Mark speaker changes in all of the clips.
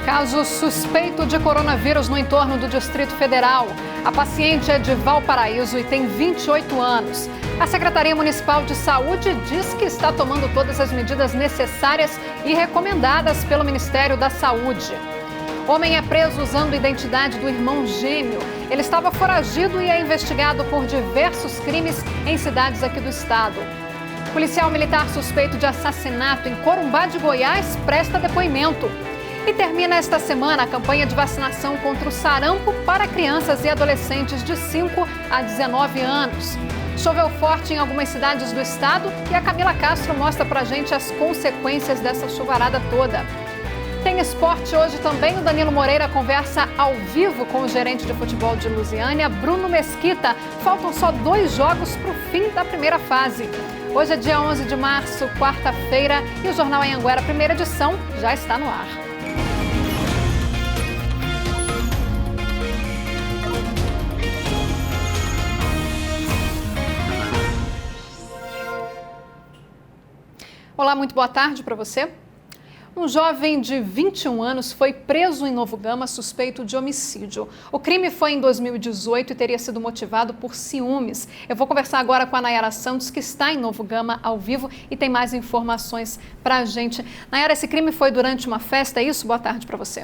Speaker 1: Caso suspeito de coronavírus no entorno do Distrito Federal. A paciente é de Valparaíso e tem 28 anos. A Secretaria Municipal de Saúde diz que está tomando todas as medidas necessárias e recomendadas pelo Ministério da Saúde. Homem é preso usando a identidade do irmão gêmeo. Ele estava foragido e é investigado por diversos crimes em cidades aqui do estado. Policial militar suspeito de assassinato em Corumbá de Goiás presta depoimento. E termina esta semana a campanha de vacinação contra o sarampo para crianças e adolescentes de 5 a 19 anos. Choveu forte em algumas cidades do estado e a Camila Castro mostra pra gente as consequências dessa chuvarada toda. Tem esporte hoje também. O Danilo Moreira conversa ao vivo com o gerente de futebol de Lusiânia, Bruno Mesquita. Faltam só 2 jogos para o fim da primeira fase. Hoje é dia 11 de março, quarta-feira, e o Jornal Anhanguera, primeira edição, já está no ar. Olá, muito boa tarde para você. Um jovem de 21 anos foi preso em Novo Gama suspeito de homicídio. O crime foi em 2018 e teria sido motivado por ciúmes. Eu vou conversar agora com a Nayara Santos, que está em Novo Gama ao vivo e tem mais informações para a gente. Nayara, esse crime foi durante uma festa, é isso? Boa tarde para você.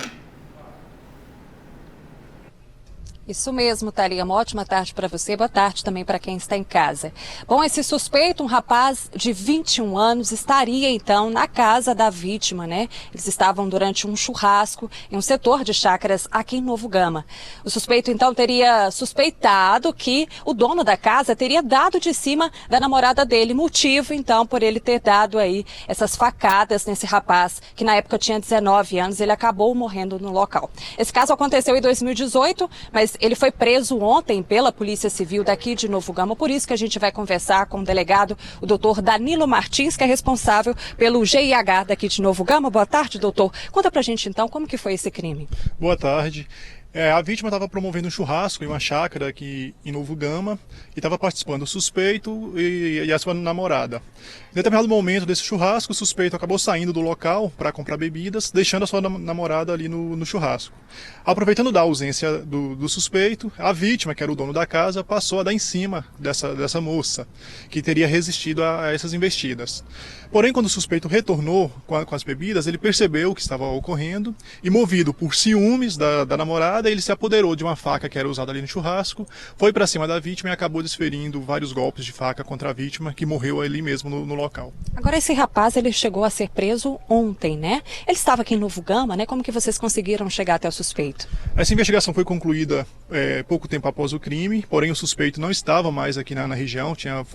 Speaker 2: Isso mesmo, Thalia. Uma ótima tarde para você, boa tarde também para quem está em casa. Bom, esse suspeito, um rapaz de 21 anos, estaria então na casa da vítima, né? Eles estavam durante um churrasco em um setor de chácaras aqui em Novo Gama. O suspeito então teria suspeitado que o dono da casa teria dado de cima da namorada dele, motivo então por ele ter dado aí essas facadas nesse rapaz, que na época tinha 19 anos, ele acabou morrendo no local. Esse caso aconteceu em 2018, mas ele foi preso ontem pela Polícia Civil daqui de Novo Gama, por isso que a gente vai conversar com o delegado, o doutor Danilo Martins, que é responsável pelo GIH daqui de Novo Gama. Boa tarde, doutor. Conta pra gente então como que foi esse crime.
Speaker 3: Boa tarde. A vítima estava promovendo um churrasco em uma chácara aqui em Novo Gama e estava participando o suspeito e a sua namorada. Em determinado momento desse churrasco, o suspeito acabou saindo do local para comprar bebidas, deixando a sua namorada ali no churrasco. Aproveitando da ausência do suspeito, a vítima, que era o dono da casa, passou a dar em cima dessa moça, que teria resistido a essas investidas. Porém, quando o suspeito retornou com as bebidas, ele percebeu o que estava ocorrendo e, movido por ciúmes da namorada, ele se apoderou de uma faca que era usada ali no churrasco, foi para cima da vítima e acabou desferindo vários golpes de faca contra a vítima, que morreu ali mesmo no local.
Speaker 2: Agora, esse rapaz, ele chegou a ser preso ontem, né? Ele estava aqui em Novo Gama, né? Como que vocês conseguiram chegar até o suspeito?
Speaker 3: Essa investigação foi concluída pouco tempo após o crime, porém o suspeito não estava mais aqui na região, tinha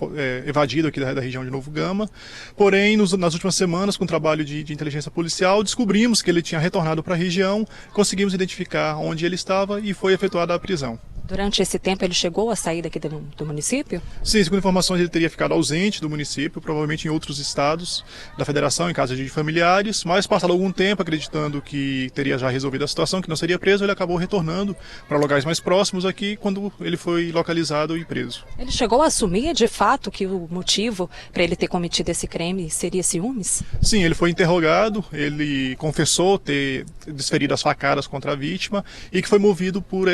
Speaker 3: evadido aqui da região de Novo Gama. Porém, nas últimas semanas, com o trabalho de inteligência policial, descobrimos que ele tinha retornado para a região, conseguimos identificar onde ele estava e foi efetuada a prisão.
Speaker 2: Durante esse tempo ele chegou a sair daqui do município?
Speaker 3: Sim, segundo informações ele teria ficado ausente do município, provavelmente em outros estados da federação, em casa de familiares, mas passado algum tempo, acreditando que teria já resolvido a situação, que não seria preso, ele acabou retornando para lugares mais próximos aqui, quando ele foi localizado e preso.
Speaker 2: Ele chegou a assumir de fato que o motivo para ele ter cometido esse crime seria ciúmes?
Speaker 3: Sim, ele foi interrogado, ele confessou ter desferido as facadas contra a vítima e que foi movido por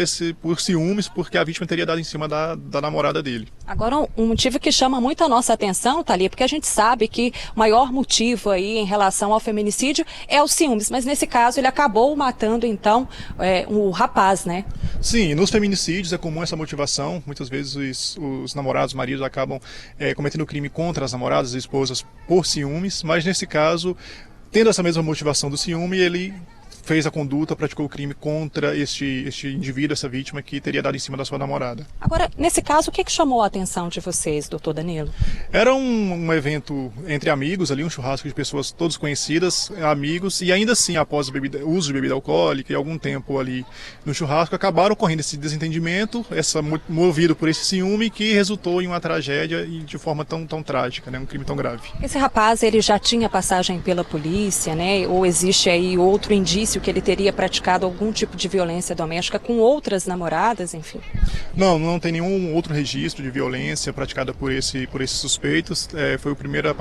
Speaker 3: ciúmes, porque a vítima teria dado em cima da namorada dele.
Speaker 2: Agora, um motivo que chama muito a nossa atenção, Thalia, porque a gente sabe que o maior motivo aí em relação ao feminicídio é o ciúmes, mas nesse caso ele acabou matando então o rapaz, né?
Speaker 3: Sim, nos feminicídios é comum essa motivação, muitas vezes os namorados, maridos acabam cometendo crime contra as namoradas e esposas por ciúmes, mas nesse caso, tendo essa mesma motivação do ciúme, ele fez a conduta, praticou o crime contra este indivíduo, essa vítima que teria dado em cima da sua namorada. Agora,
Speaker 2: nesse caso, o que chamou a atenção de vocês, doutor Danilo?
Speaker 3: Era um evento entre amigos ali, um churrasco de pessoas todas conhecidas, amigos, e ainda assim, após o uso de bebida alcoólica e algum tempo ali no churrasco, acabaram ocorrendo esse desentendimento, movido por esse ciúme, que resultou em uma tragédia e de forma tão trágica, né, um crime tão grave.
Speaker 2: Esse rapaz, ele já tinha passagem pela polícia, né, ou existe aí outro indício que ele teria praticado algum tipo de violência doméstica com outras namoradas, enfim?
Speaker 3: Não tem nenhum outro registro de violência praticada por esses suspeitos. Foi a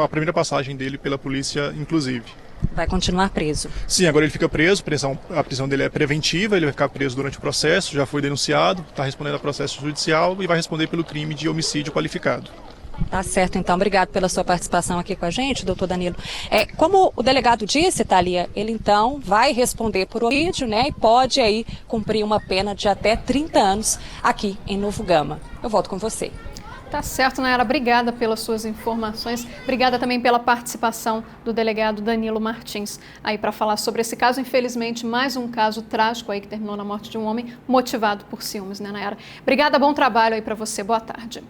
Speaker 3: primeira passagem dele pela polícia, inclusive.
Speaker 2: Vai continuar preso?
Speaker 3: Sim, agora ele fica preso, a prisão dele é preventiva, ele vai ficar preso durante o processo, já foi denunciado, está respondendo a processo judicial e vai responder pelo crime de homicídio qualificado.
Speaker 2: Tá certo, então. Obrigado pela sua participação aqui com a gente, doutor Danilo. Como o delegado disse, Thalia, ele então vai responder por homicídio, né? E pode aí cumprir uma pena de até 30 anos aqui em Novo Gama. Eu volto com você.
Speaker 1: Tá certo, Nayara. Obrigada pelas suas informações. Obrigada também pela participação do delegado Danilo Martins aí para falar sobre esse caso. Infelizmente, mais um caso trágico aí que terminou na morte de um homem motivado por ciúmes, né, Nayara? Obrigada, bom trabalho aí para você. Boa tarde.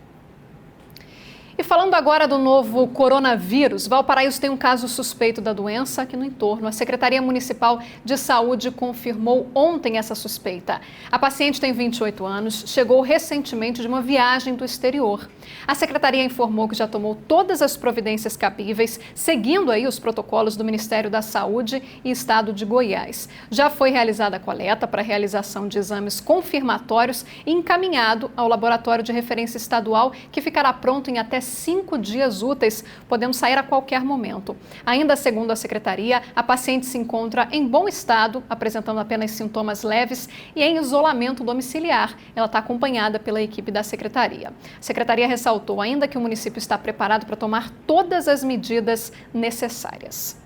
Speaker 1: E falando agora do novo coronavírus, Valparaíso tem um caso suspeito da doença aqui no entorno. A Secretaria Municipal de Saúde confirmou ontem essa suspeita. A paciente tem 28 anos, chegou recentemente de uma viagem do exterior. A Secretaria informou que já tomou todas as providências cabíveis, seguindo aí os protocolos do Ministério da Saúde e Estado de Goiás. Já foi realizada a coleta para realização de exames confirmatórios e encaminhado ao Laboratório de Referência Estadual, que ficará pronto em até 5 dias úteis, podendo sair a qualquer momento. Ainda segundo a Secretaria, a paciente se encontra em bom estado, apresentando apenas sintomas leves e em isolamento domiciliar. Ela está acompanhada pela equipe da Secretaria. A Secretaria ressaltou ainda que o município está preparado para tomar todas as medidas necessárias.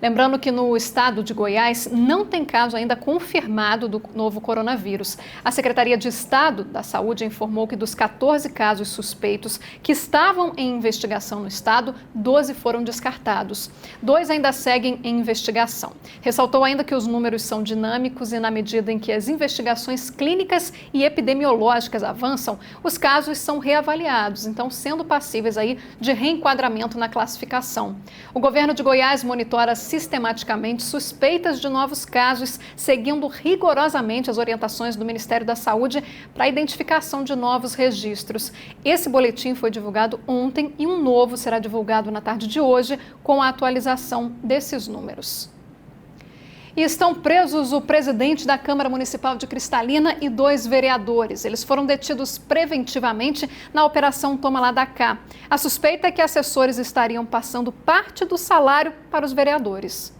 Speaker 1: Lembrando que no estado de Goiás não tem caso ainda confirmado do novo coronavírus. A Secretaria de Estado da Saúde informou que dos 14 casos suspeitos que estavam em investigação no estado, 12 foram descartados. 2 ainda seguem em investigação. Ressaltou ainda que os números são dinâmicos e na medida em que as investigações clínicas e epidemiológicas avançam, os casos são reavaliados, então sendo passíveis aí de reenquadramento na classificação. O governo de Goiás monitora sistematicamente suspeitas de novos casos, seguindo rigorosamente as orientações do Ministério da Saúde para a identificação de novos registros. Esse boletim foi divulgado ontem e um novo será divulgado na tarde de hoje com a atualização desses números. E estão presos o presidente da Câmara Municipal de Cristalina e 2 vereadores. Eles foram detidos preventivamente na Operação Toma Lá da Cá. A suspeita é que assessores estariam passando parte do salário para os vereadores.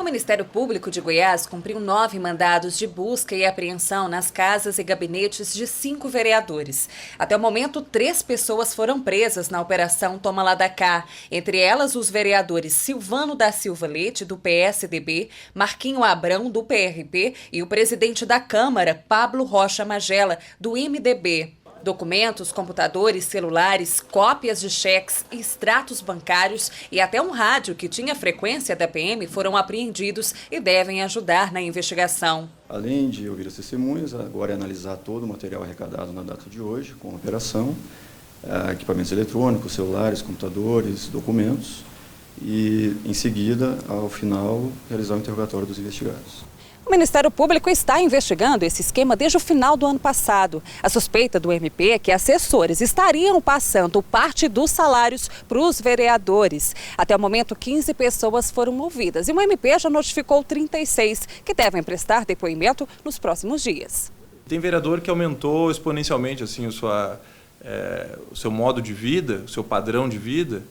Speaker 2: O Ministério Público de Goiás cumpriu 9 mandados de busca e apreensão nas casas e gabinetes de 5 vereadores. Até o momento, 3 pessoas foram presas na Operação Toma Lá da Cá. Entre elas, os vereadores Silvano da Silva Leite, do PSDB, Marquinho Abrão, do PRP e o presidente da Câmara, Pablo Rocha Magela, do MDB. Documentos, computadores, celulares, cópias de cheques, extratos bancários e até um rádio que tinha frequência da PM foram apreendidos e devem ajudar na investigação.
Speaker 4: Além de ouvir as testemunhas, agora é analisar todo o material arrecadado na data de hoje, com a operação, equipamentos eletrônicos, celulares, computadores, documentos e, em seguida, ao final, realizar o interrogatório dos investigados.
Speaker 2: O Ministério Público está investigando esse esquema desde o final do ano passado. A suspeita do MP é que assessores estariam passando parte dos salários para os vereadores. Até o momento, 15 pessoas foram ouvidas e o MP já notificou 36 que devem prestar depoimento nos próximos dias.
Speaker 5: Tem vereador que aumentou exponencialmente assim, o seu modo de vida, o seu padrão de vida.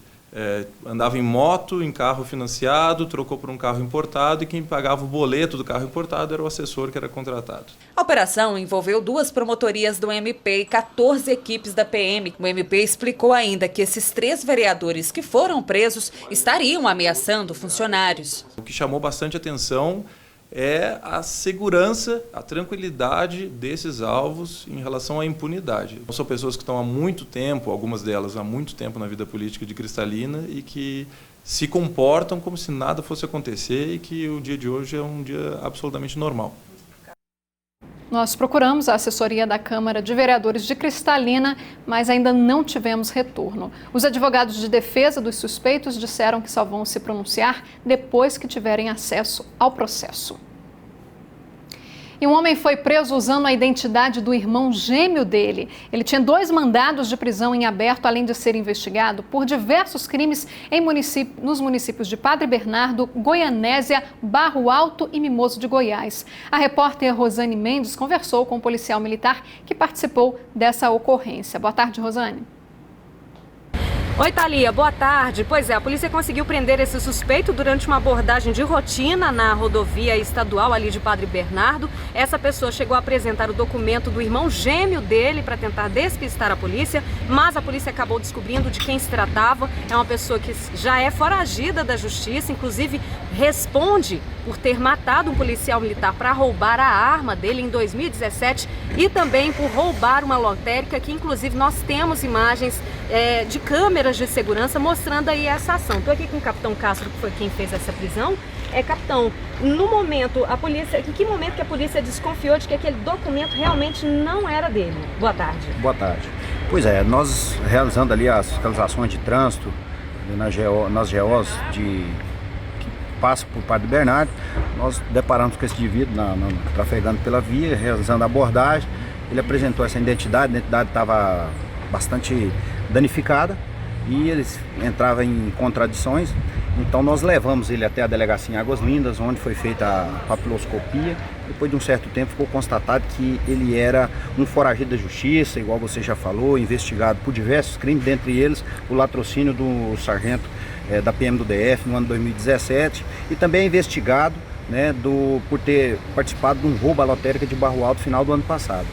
Speaker 5: Andava em moto, em carro financiado, trocou por um carro importado e quem pagava o boleto do carro importado era o assessor que era contratado.
Speaker 2: A operação envolveu 2 promotorias do MP e 14 equipes da PM. O MP explicou ainda que esses 3 vereadores que foram presos estariam ameaçando funcionários.
Speaker 5: O que chamou bastante atenção é a segurança, a tranquilidade desses alvos em relação à impunidade. São pessoas que estão há muito tempo, algumas delas há muito tempo na vida política de Cristalina e que se comportam como se nada fosse acontecer e que o dia de hoje é um dia absolutamente normal.
Speaker 1: Nós procuramos a assessoria da Câmara de Vereadores de Cristalina, mas ainda não tivemos retorno. Os advogados de defesa dos suspeitos disseram que só vão se pronunciar depois que tiverem acesso ao processo. E um homem foi preso usando a identidade do irmão gêmeo dele. Ele tinha 2 mandados de prisão em aberto, além de ser investigado por diversos crimes nos municípios de Padre Bernardo, Goianésia, Barro Alto e Mimoso de Goiás. A repórter Rosane Mendes conversou com o policial militar que participou dessa ocorrência. Boa tarde, Rosane.
Speaker 2: Oi, Thalia, boa tarde. Pois é, a polícia conseguiu prender esse suspeito durante uma abordagem de rotina na rodovia estadual ali de Padre Bernardo. Essa pessoa chegou a apresentar o documento do irmão gêmeo dele para tentar despistar a polícia, mas a polícia acabou descobrindo de quem se tratava. É uma pessoa que já é foragida da justiça, inclusive responde por ter matado um policial militar para roubar a arma dele em 2017 e também por roubar uma lotérica, que inclusive nós temos imagens de câmeras de segurança mostrando aí essa ação. Estou aqui com o capitão Castro, que foi quem fez essa prisão. Capitão, no momento, em que momento que a polícia desconfiou de que aquele documento realmente não era dele? Boa tarde.
Speaker 6: Boa tarde. Pois é, nós realizando ali as fiscalizações de trânsito nas GOs que passam por Padre Bernardo, nós deparamos com esse indivíduo trafegando pela via, realizando a abordagem. Ele apresentou essa identidade, a identidade estava bastante danificada e ele entrava em contradições. Então nós levamos ele até a delegacia em Águas Lindas, onde foi feita a papiloscopia. Depois de um certo tempo ficou constatado que ele era um foragido da justiça, igual você já falou, investigado por diversos crimes, dentre eles o latrocínio do sargento da PM do DF no ano 2017, e também é investigado, né, por ter participado de um roubo à lotérica de Barro Alto no final do ano passado.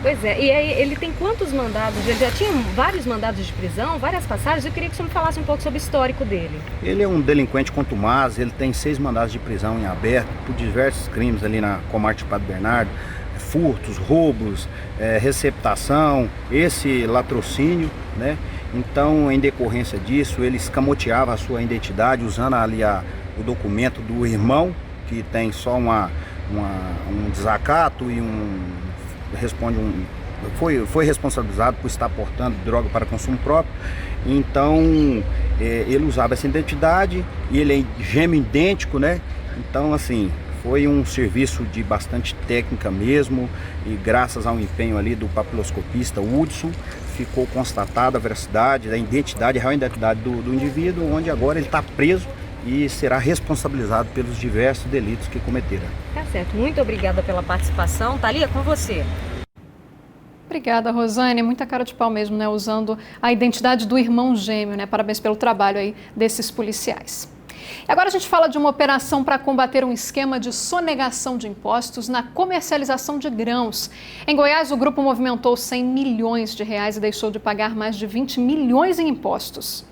Speaker 2: Pois é, e aí ele tem quantos mandados? Ele já tinha vários mandados de prisão, várias passagens. Eu queria que você me falasse um pouco sobre o histórico dele.
Speaker 6: Ele é um delinquente contumaz, ele tem 6 mandados de prisão em aberto por diversos crimes ali na comarca de Padre Bernardo, furtos, roubos, receptação, esse latrocínio, né? Então, em decorrência disso, ele escamoteava a sua identidade usando ali o documento do irmão, que tem só um desacato e foi responsabilizado por estar portando droga para consumo próprio. Então ele usava essa identidade e ele é gêmeo idêntico, né? Então, assim, foi um serviço de bastante técnica mesmo, e graças ao empenho ali do papiloscopista Hudson, ficou constatada a veracidade, a real identidade do indivíduo, onde agora ele está preso e será responsabilizado pelos diversos delitos que cometeram.
Speaker 2: Tá certo, muito obrigada pela participação. Thalia, com você.
Speaker 1: Obrigada, Rosane. Muita cara de pau mesmo, né? Usando a identidade do irmão gêmeo, né? Parabéns pelo trabalho aí desses policiais. Agora a gente fala de uma operação para combater um esquema de sonegação de impostos na comercialização de grãos. Em Goiás, o grupo movimentou 100 milhões de reais e deixou de pagar mais de 20 milhões em impostos.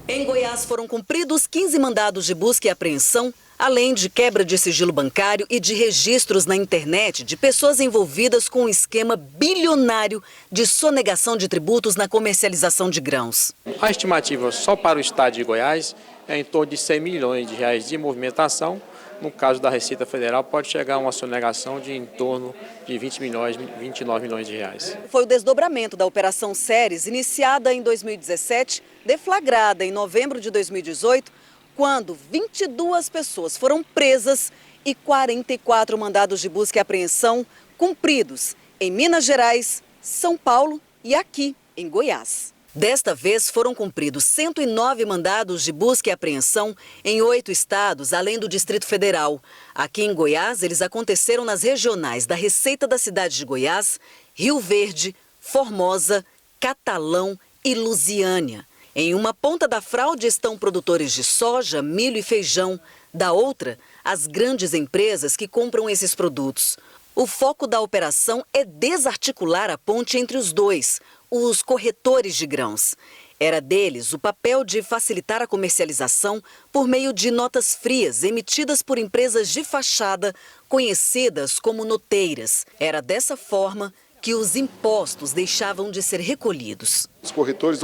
Speaker 7: Em Goiás foram cumpridos 15 mandados de busca e apreensão, além de quebra de sigilo bancário e de registros na internet de pessoas envolvidas com um esquema bilionário de sonegação de tributos na comercialização de grãos.
Speaker 8: A estimativa só para o estado de Goiás é em torno de 100 milhões de reais de movimentação. No caso da Receita Federal, pode chegar a uma sonegação de em torno de 29 milhões de reais.
Speaker 7: Foi o desdobramento da Operação Ceres, iniciada em 2017, deflagrada em novembro de 2018, quando 22 pessoas foram presas e 44 mandados de busca e apreensão cumpridos em Minas Gerais, São Paulo e aqui em Goiás. Desta vez foram cumpridos 109 mandados de busca e apreensão em 8 estados, além do Distrito Federal. Aqui em Goiás, eles aconteceram nas regionais da Receita da cidade de Goiás, Rio Verde, Formosa, Catalão e Lusiânia. Em uma ponta da fraude estão produtores de soja, milho e feijão. Da outra, as grandes empresas que compram esses produtos. O foco da operação é desarticular a ponte entre os dois, os corretores de grãos. Era deles o papel de facilitar a comercialização por meio de notas frias emitidas por empresas de fachada, conhecidas como noteiras. Era dessa forma que os impostos deixavam de ser recolhidos.
Speaker 9: Os corretores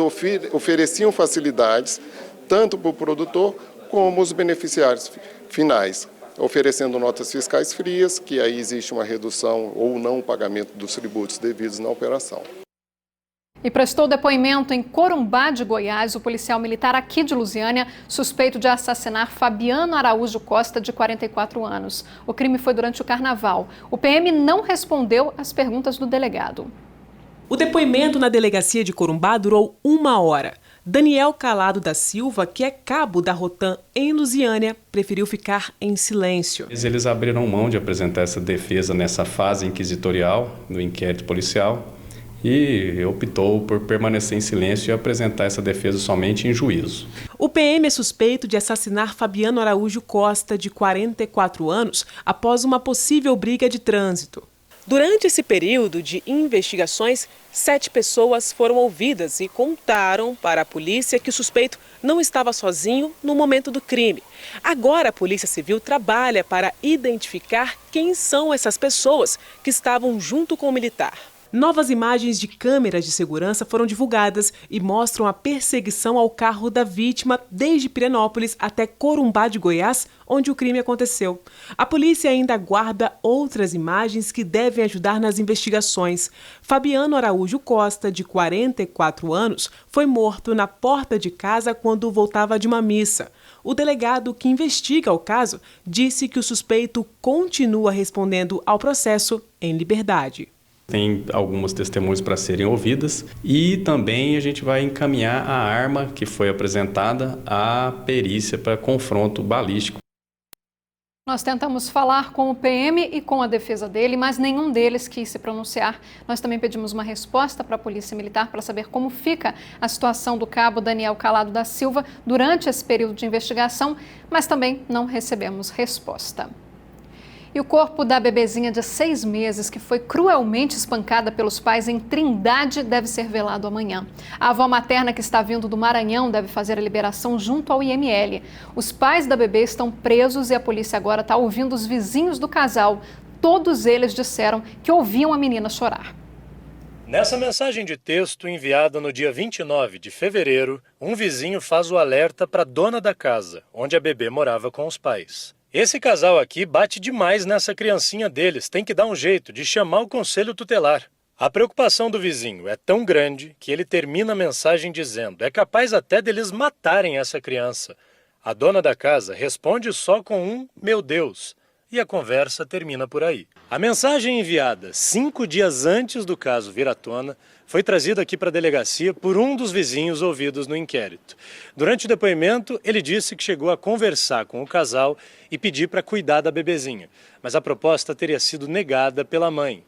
Speaker 9: ofereciam facilidades tanto para o produtor como os beneficiários finais, oferecendo notas fiscais frias, que aí existe uma redução ou não pagamento dos tributos devidos na operação.
Speaker 1: E prestou depoimento em Corumbá de Goiás, o policial militar aqui de Lusiânia, suspeito de assassinar Fabiano Araújo Costa, de 44 anos. O crime foi durante o carnaval. O PM não respondeu às perguntas do delegado.
Speaker 10: O depoimento na delegacia de Corumbá durou 1 hora. Daniel Calado da Silva, que é cabo da Rotam em Lusiânia, preferiu ficar em silêncio.
Speaker 11: Eles abriram mão de apresentar essa defesa nessa fase inquisitorial do inquérito policial e optou por permanecer em silêncio e apresentar essa defesa somente em juízo.
Speaker 10: O PM é suspeito de assassinar Fabiano Araújo Costa, de 44 anos, após uma possível briga de trânsito. Durante esse período de investigações, 7 pessoas foram ouvidas e contaram para a polícia que o suspeito não estava sozinho no momento do crime. Agora a Polícia Civil trabalha para identificar quem são essas pessoas que estavam junto com o militar. Novas imagens de câmeras de segurança foram divulgadas e mostram a perseguição ao carro da vítima desde Pirenópolis até Corumbá de Goiás, onde o crime aconteceu. A polícia ainda aguarda outras imagens que devem ajudar nas investigações. Fabiano Araújo Costa, de 44 anos, foi morto na porta de casa quando voltava de uma missa. O delegado que investiga o caso disse que o suspeito continua respondendo ao processo em liberdade.
Speaker 11: Tem algumas testemunhas para serem ouvidas e também a gente vai encaminhar a arma que foi apresentada à perícia para confronto balístico.
Speaker 1: Nós tentamos falar com o PM e com a defesa dele, mas nenhum deles quis se pronunciar. Nós também pedimos uma resposta para a Polícia Militar para saber como fica a situação do cabo Daniel Calado da Silva durante esse período de investigação, mas também não recebemos resposta. E o corpo da bebezinha de 6 meses, que foi cruelmente espancada pelos pais em Trindade, deve ser velado amanhã. A avó materna, que está vindo do Maranhão, deve fazer a liberação junto ao IML. Os pais da bebê estão presos e a polícia agora está ouvindo os vizinhos do casal. Todos eles disseram que ouviam a menina chorar.
Speaker 12: Nessa mensagem de texto enviada no dia 29 de fevereiro, um vizinho faz o alerta para a dona da casa, onde a bebê morava com os pais. Esse casal aqui bate demais nessa criancinha deles, tem que dar um jeito de chamar o conselho tutelar. A preocupação do vizinho é tão grande que ele termina a mensagem dizendo: é capaz até deles matarem essa criança. A dona da casa responde só com um "meu Deus", e a conversa termina por aí. A mensagem enviada 5 dias antes do caso vir à tona foi trazida aqui para a delegacia por um dos vizinhos ouvidos no inquérito. Durante o depoimento, ele disse que chegou a conversar com o casal e pedir para cuidar da bebezinha, mas a proposta teria sido negada pela mãe.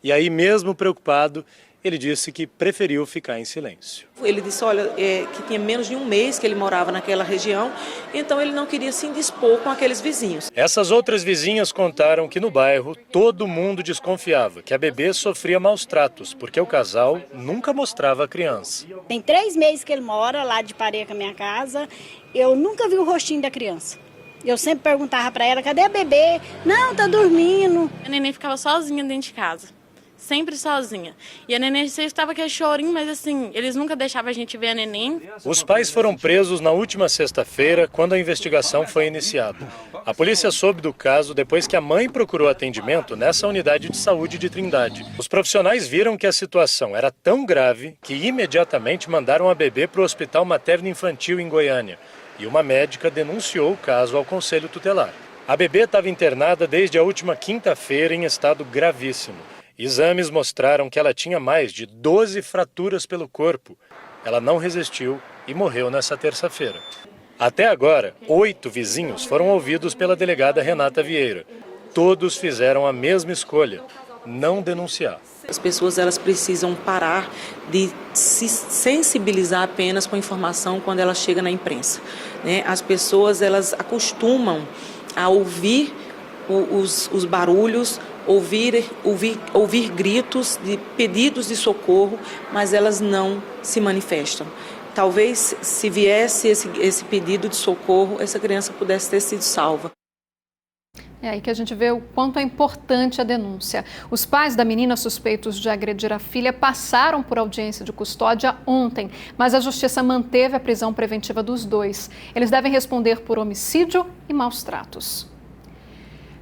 Speaker 12: E aí, mesmo preocupado, ele disse que preferiu ficar em silêncio.
Speaker 13: Ele disse, olha, que tinha menos de um mês que ele morava naquela região, então ele não queria se indispor com aqueles vizinhos.
Speaker 12: Essas outras vizinhas contaram que no bairro todo mundo desconfiava que a bebê sofria maus tratos, porque o casal nunca mostrava a criança.
Speaker 14: Tem 3 meses que ele mora lá de parede com a minha casa, eu nunca vi o rostinho da criança. Eu sempre perguntava para ela, cadê a bebê? Não, tá dormindo.
Speaker 15: A neném ficava sozinha dentro de casa. Sempre sozinha. E a neném sempre estava aquele chorinho, mas assim, eles nunca deixavam a gente ver a neném.
Speaker 12: Os pais foram presos na última sexta-feira, quando a investigação foi iniciada. A polícia soube do caso depois que a mãe procurou atendimento nessa unidade de saúde de Trindade. Os profissionais viram que a situação era tão grave que imediatamente mandaram a bebê para o Hospital Materno Infantil em Goiânia. E uma médica denunciou o caso ao Conselho Tutelar. A bebê estava internada desde a última quinta-feira em estado gravíssimo. Exames mostraram que ela tinha mais de 12 fraturas pelo corpo. Ela não resistiu e morreu nessa terça-feira. Até agora, 8 vizinhos foram ouvidos pela delegada Renata Vieira. Todos fizeram a mesma escolha: não denunciar.
Speaker 13: As pessoas elas precisam parar de se sensibilizar apenas com a informação quando ela chega na imprensa, né? As pessoas elas acostumam a ouvir os barulhos, ouvir gritos de pedidos de socorro, mas elas não se manifestam. Talvez se viesse esse pedido de socorro, essa criança pudesse ter sido salva.
Speaker 1: É aí que a gente vê o quanto é importante a denúncia. Os pais da menina suspeitos de agredir a filha passaram por audiência de custódia ontem, mas a justiça manteve a prisão preventiva dos 2. Eles devem responder por homicídio e maus tratos.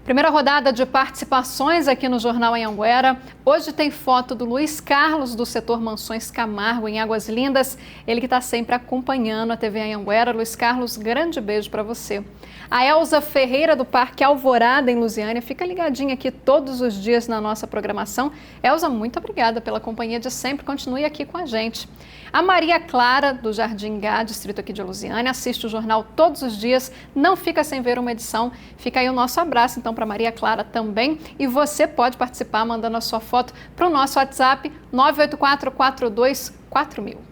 Speaker 1: Primeira rodada de participações aqui no Jornal Anhanguera. Hoje tem foto do Luiz Carlos, do setor Mansões Camargo, em Águas Lindas. Ele que está sempre acompanhando a TV Anhanguera. Luiz Carlos, grande beijo para você. A Elza Ferreira, do Parque Alvorada, em Lusiânia, fica ligadinha aqui todos os dias na nossa programação. Elza, muito obrigada pela companhia de sempre. Continue aqui com a gente. A Maria Clara, do Jardim Gá, distrito aqui de Lusiânia, assiste o jornal todos os dias, não fica sem ver uma edição. Fica aí o nosso abraço, então, para Maria Clara também. E você pode participar mandando a sua foto para o nosso WhatsApp 984424000.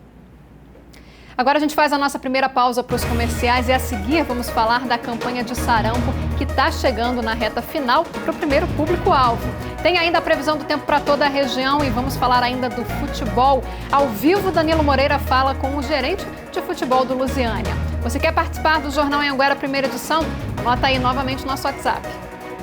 Speaker 1: Agora a gente faz a nossa primeira pausa para os comerciais e a seguir vamos falar da campanha de sarampo que está chegando na reta final para o primeiro público-alvo. Tem ainda a previsão do tempo para toda a região e vamos falar ainda do futebol. Ao vivo, Danilo Moreira fala com o gerente de futebol do Lusiânia. Você quer participar do Jornal Anhanguera primeira edição? Anota aí novamente o nosso WhatsApp.